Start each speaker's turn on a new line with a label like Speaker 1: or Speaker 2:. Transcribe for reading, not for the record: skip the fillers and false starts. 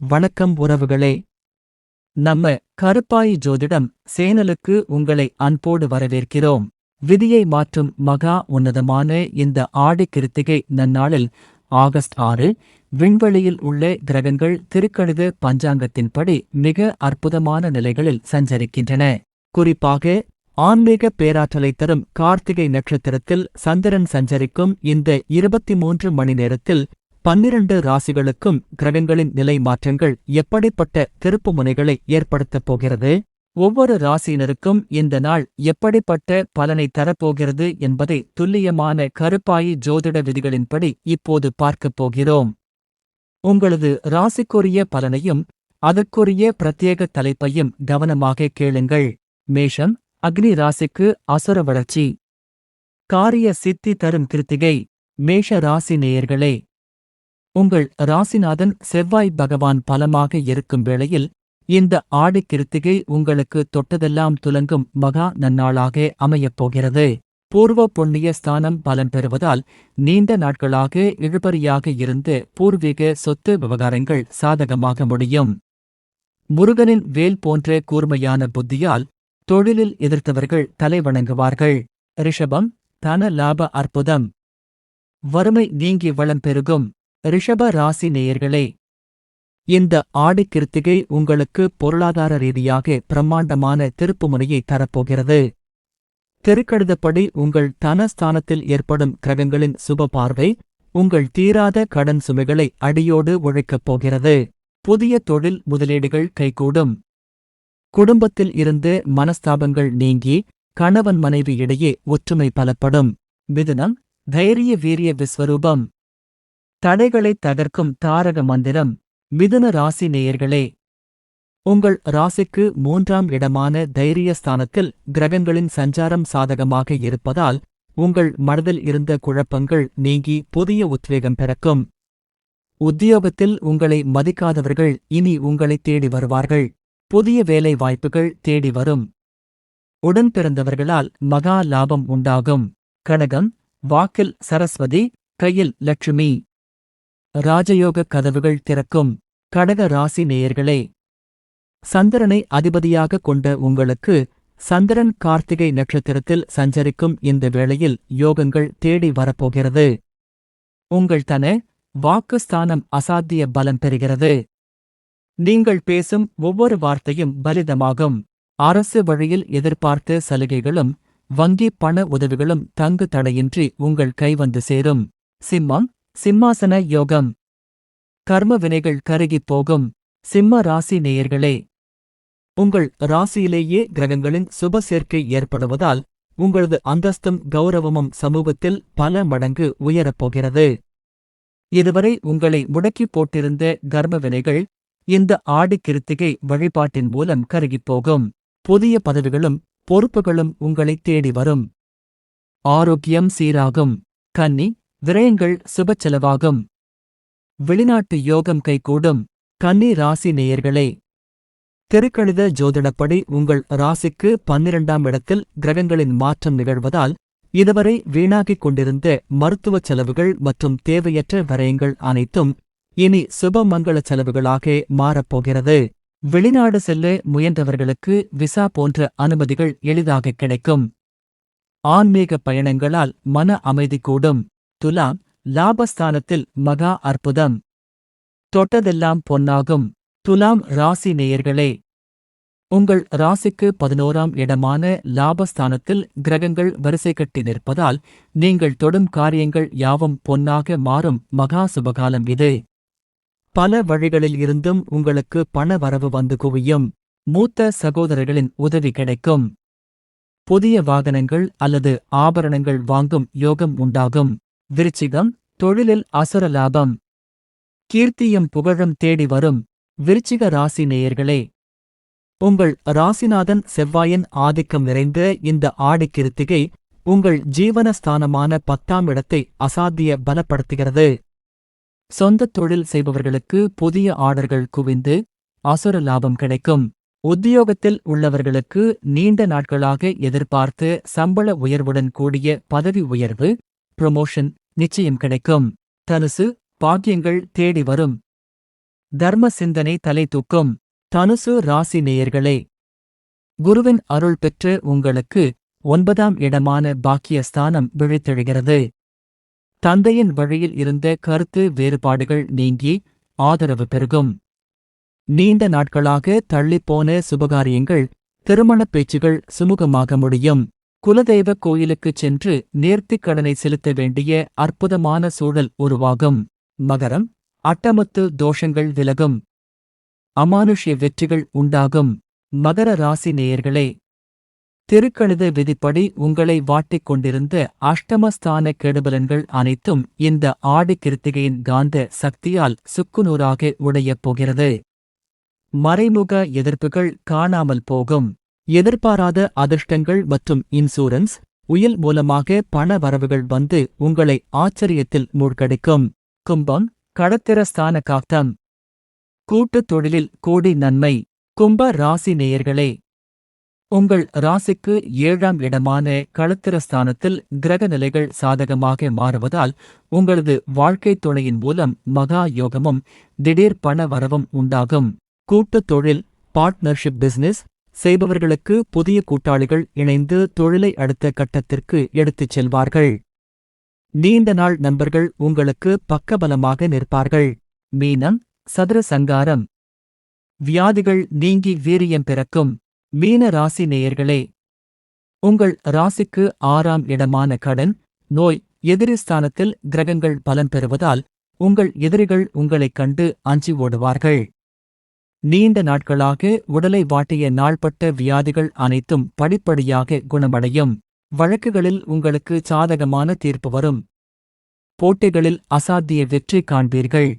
Speaker 1: வணக்கம் உறவுகளே. நம்ம கருப்பாயி ஜோதிடம் சேனலுக்கு உங்களை அன்போடு வரவேற்கிறோம். விதியை மாற்றும் மகா உன்னதமான இந்த ஆடி கிருத்திகை நன்னாளில் ஆகஸ்ட் 6 விண்வெளியில் உள்ள கிரகங்கள் திருக்கணித பஞ்சாங்கத்தின்படி மிக அற்புதமான நிலைகளில் சஞ்சரிக்கின்றன. குறிப்பாக ஆன்மீக பேராற்றலை தரும் கார்த்திகை நட்சத்திரத்தில் சந்திரன் சஞ்சரிக்கும் இந்த 23 மணி நேரத்தில் 12 ராசிகளுக்கும் கிரகங்களின் நிலை மாற்றங்கள் எப்படிப்பட்ட திருப்புமுனைகளை ஏற்படுத்தப் போகிறது, ஒவ்வொரு ராசியினருக்கும் இந்த நாள் எப்படிப்பட்ட பலனை தரப்போகிறது என்பதை துல்லியமான கருப்பாயி ஜோதிட விதிகளின்படி இப்போது பார்க்கப் போகிறோம். உங்களது ராசிக்குரிய பலனையும் அதற்குரிய பிரத்யேக தலைப்பையும் கவனமாக கேளுங்கள். மேஷம், அக்னி ராசிக்கு அசுர வளர்ச்சி. காரிய சித்தி தரும் கிருத்திகை. மேஷ ராசி நேயர்களே, உங்கள் ராசிநாதன் செவ்வாய் பகவான் பலமாக இருக்கும் வேளையில் இந்த ஆடி கிருத்திகை உங்களுக்கு தொட்டதெல்லாம் துலங்கும் மகா நன்னாளாக அமையப் போகிறது. பூர்வ புண்ணிய ஸ்தானம் பலன் பெறுவதால் நீண்ட நாட்களாக இழுபறியாக இருந்து பூர்வீக சொத்து விவகாரங்கள் சாதகமாக முடியும். முருகனின் வேல் போன்ற கூர்மையான புத்தியால் தொழிலில் எதிர்த்தவர்கள் தலைவணங்குவார்கள். ரிஷபம், தன லாப அற்புதம். வறுமை நீங்கி வளம் பெருகும். ரிஷப ராசி நேயர்களே, இந்த ஆடி கிருத்திகை உங்களுக்கு பொருளாதார ரீதியாக பிரம்மாண்டமான திருப்புமுனையை தரப்போகிறது. திருக்கணிதப்படி உங்கள் தனஸ்தானத்தில் ஏற்படும் கிரகங்களின் சுப பார்வை உங்கள் தீராத கடன் சுமைகளை அடியோடு உழைக்கப் போகிறது. புதிய தொழில் முதலீடுகள் கைகூடும். குடும்பத்தில் இருந்து மனஸ்தாபங்கள் நீங்கி கணவன் மனைவி இடையே ஒற்றுமை பலப்படும். மிதுனம், தைரிய வீரிய விஸ்வரூபம். தடைகளை தகர்க்கும் தாரக மந்திரம். மிதுன ராசி நேயர்களே, உங்கள் ராசிக்கு 3ஆம் இடமான தைரியஸ்தானத்தில் கிரகங்களின் சஞ்சாரம் சாதகமாக இருப்பதால் உங்கள் மனதில் இருந்த குழப்பங்கள் நீங்கி புதிய உத்வேகம் பிறக்கும். உத்தியோகத்தில் உங்களை மதிக்காதவர்கள் இனி உங்களை தேடி வருவார்கள். புதிய வேலை வாய்ப்புகள் தேடி வரும். உடன் பிறந்தவர்களால் மகா லாபம் உண்டாகும். கடகம், வாக்கில் சரஸ்வதி, கையில் லட்சுமி. ராஜயோக கதவுகள் திறக்கும். கடக ராசி நேயர்களே, சந்திரனை அதிபதியாக கொண்ட உங்களுக்கு சந்திரன் கார்த்திகை நட்சத்திரத்தில் சஞ்சரிக்கும் இந்த வேளையில் யோகங்கள் தேடி வரப்போகிறது. உங்கள் தன வாக்குஸ்தானம் அசாத்திய பலம் பெறுகிறது. நீங்கள் பேசும் ஒவ்வொரு வார்த்தையும் பலிதமாகும். அரசு வழியில் எதிர்பார்த்த சலுகைகளும் வங்கி பண உதவிகளும் தங்கு தடையின்றி உங்கள் கைவந்து சேரும். சிம்மம், சிம்மாசன யோகம். கர்ம வினைகள் கருகிப் போகும். சிம்ம ராசி நேயர்களே, உங்கள் ராசியிலேயே கிரகங்களின் சுப சேர்க்கை ஏற்படுவதால் உங்களது அந்தஸ்தும் கௌரவமும் சமூகத்தில் பல மடங்கு உயரப்போகிறது. இதுவரை உங்களை முடக்கிப் போட்டிருந்த கர்ம வினைகள் இந்த ஆடி கிருத்திகை வழிபாட்டின் மூலம் கருகிப் போகும். புதிய பதவிகளும் பொறுப்புகளும் உங்களை தேடி வரும். ஆரோக்கியம் சீராகும். கன்னி, விரயங்கள் சுப செலவாகும். வெளிநாட்டு யோகம் கைகூடும். கன்னி ராசி நேயர்களே, திருக்கணித ஜோதிடப்படி உங்கள் ராசிக்கு 12ஆம் இடத்தில் கிரகங்களின் மாற்றம் நிகழ்வதால் இதுவரை வீணாகிக் கொண்டிருந்த மருத்துவச் செலவுகள் மற்றும் தேவையற்ற விரயங்கள் அனைத்தும் இனி சுபமங்கள செலவுகளாக மாறப்போகிறது. வெளிநாடு செல்ல முயன்றவர்களுக்கு விசா போன்ற அனுமதிகள் எளிதாக கிடைக்கும். ஆன்மீக பயணங்களால் மன அமைதி கூடும். துலாம், லாபஸ்தானத்தில் மகா அற்புதம். தொட்டதெல்லாம் பொன்னாகும். துலாம் ராசி நேயர்களே, உங்கள் ராசிக்கு 11ஆம் இடமான லாபஸ்தானத்தில் கிரகங்கள் வரிசை கட்டி நிற்பதால் நீங்கள் தொடும் காரியங்கள் யாவும் பொன்னாக மாறும் மகா சுபகாலம் இது. பல வழிகளில் இருந்தும் உங்களுக்கு பண வரவு வந்து குவியும். மூத்த சகோதரர்களின் உதவி கிடைக்கும். புதிய வாகனங்கள் அல்லது ஆபரணங்கள் வாங்கும் யோகம் உண்டாகும். விருச்சிகம், தொழிலில் அசுர லாபம். கீர்த்தியும் புகழும் தேடி வரும். விருச்சிக ராசி நேயர்களே, உங்கள் ராசிநாதன் செவ்வாயின் ஆதிக்கம் நிறைந்த இந்த ஆடி கிருத்திகை உங்கள் ஜீவனஸ்தானமான 10ஆம் இடத்தை அசாத்திய பலப்படுத்துகிறது. சொந்த தொழில் செய்பவர்களுக்கு புதிய ஆர்டர்கள் குவிந்து அசுர லாபம் கிடைக்கும். உத்தியோகத்தில் உள்ளவர்களுக்கு நீண்ட நாட்களாக எதிர்பார்த்து சம்பள உயர்வுடன் கூடிய பதவி உயர்வு, புரமோஷன் நிச்சயம் கிடைக்கும். தனுசு, பாக்கியங்கள் தேடி வரும். தர்ம சிந்தனை தலை தூக்கும். தனுசு ராசி நேயர்களே, குருவின் அருள் பெற்று உங்களுக்கு 9ஆம் இடமான பாக்கியஸ்தானம் விழித்தெழுகிறது. தந்தையின் வழியில் இருந்த கருத்து வேறுபாடுகள் நீங்கி ஆதரவு பெருகும். நீண்ட நாட்களாக தள்ளிப்போன சுபகாரியங்கள், திருமணப் பேச்சுகள் சுமூகமாக முடியும். குலதெய்வ கோயிலுக்குச் சென்று நேர்த்திக் கடனை செலுத்த வேண்டிய அற்புதமான சூழல் உருவாகும். மகரம், அட்டமத்து தோஷங்கள் விலகும். அமானுஷ்ய வெற்றிகள் உண்டாகும். மகர ராசி நேயர்களே, திருக்கணித விதிப்படி உங்களை வாட்டிக் கொண்டிருந்த அஷ்டமஸ்தான கெடுபலன்கள் அனைத்தும் இந்த ஆடி கிருத்திகையின் காந்த சக்தியால் சுக்குநூறாக உடையப் போகிறது. மறைமுக எதிர்ப்புகள் காணாமல் போகும். எதிர்பாராத அதிர்ஷ்டங்கள் மற்றும் இன்சூரன்ஸ், உயில் மூலமாக பண வரவுகள் வந்து உங்களை ஆச்சரியத்தில் மூழ்கடிக்கும். கும்பம், கடத்திரஸ்தான காத்தம். கூட்டுத் தொழிலில் கோடி நன்மை. கும்ப ராசி நேயர்களே, உங்கள் ராசிக்கு 7ஆம் இடமான களத்திரஸ்தானத்தில் கிரக நிலைகள் சாதகமாக மாறுவதால் உங்களது வாழ்க்கைத் துணையின் மூலம் மகா யோகமும் திடீர் பண வரவும் உண்டாகும். கூட்டுத் தொழில், பார்ட்னர்ஷிப் பிசினஸ் செய்பவர்களுக்கு புதிய கூட்டாளிகள் இணைந்து தொழிலை அடுத்த கட்டத்திற்கு எடுத்துச் செல்வார்கள். நீண்ட நாள் நண்பர்கள் உங்களுக்கு பக்கபலமாக நிற்பார்கள். மீனம், சதுர சங்காரம். வியாதிகள் நீங்கி வீரியம் பிறக்கும். மீன ராசி நேயர்களே, உங்கள் ராசிக்கு 6ஆம் இடமான கடன், நோய், எதிரி ஸ்தானத்தில் கிரகங்கள் பலம் பெறுவதால் உங்கள் எதிரிகள் உங்களைக் கண்டு அஞ்சி ஓடுவார்கள். நீண்ட நாட்களாக உடலை வாட்டிய நாள்பட்ட வியாதிகள் அனைத்தும் படிப்படியாக குணமடையும். வழக்குகளில் உங்களுக்கு சாதகமான தீர்ப்பு வரும். போட்டிகளில் அசாத்திய வெற்றி காண்பீர்கள்.